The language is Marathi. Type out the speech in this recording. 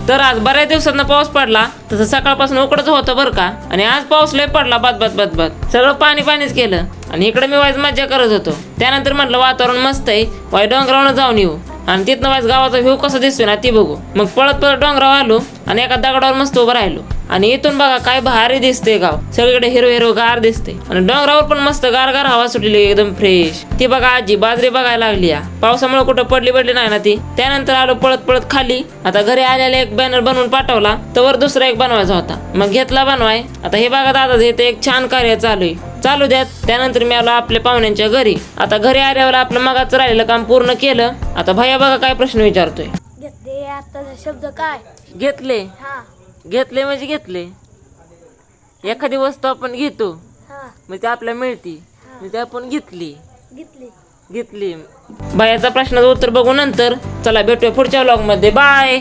तर आज बऱ्याच दिवसांना पाऊस पडला, तसं सकाळपासून उकडच होतं बरं का. आणि आज पाऊस लय पडला बद सगळं पाणीच केलं. आणि इकडे मी वाईज मज्जा करत होतो. त्यानंतर म्हटलं वातावरण मस्त आहे, वाई डोंगरावर जाऊन येऊ आणि तिथनं वाईज गावाचा व्ह्यू कसा दिसतोय ना ती बघू. मग पळत डोंगरावर आलो आणि एका दगडावर मस्त उभं राहिलो. आणि इथून बघा काय भारी दिसते गाव, सगळीकडे हिरव गार दिसते. आणि डोंगरावर पण मस्त गार हवा सुटलेली एकदम फ्रेश. ती बघा आजी बाजरी बघायला लागली या, पावसामुळे कुठं पडली नाही ना ती. त्यानंतर आलो पळत खाली. आता घरी आलेला एक बॅनर बनवून पाठवला, तर दुसरा एक बनवायचा होता, मग घेतला बनवाय. आता हे बघा दादा, हे एक छान कार्य चालू द्यात. त्यानंतर मी आलो आपल्या पाहुण्यांच्या घरी. आता घरी आल्यावर आपलं मगाचं राहिलेलं काम पूर्ण केलं. आता भैया बघा काय प्रश्न विचारतोय. घेतले आता शब्द काय? घेतले हा घेतले म्हणजे घेतले. एखादी वस्तू आपण घेतो, हा मग ती आपल्याला मिळती, मग ती आपण घेतली. घेतली. भैयाचा प्रश्नाचं उत्तर बघू नंतर. चला भेटूया पुढच्या व्लॉग मध्ये. बाय.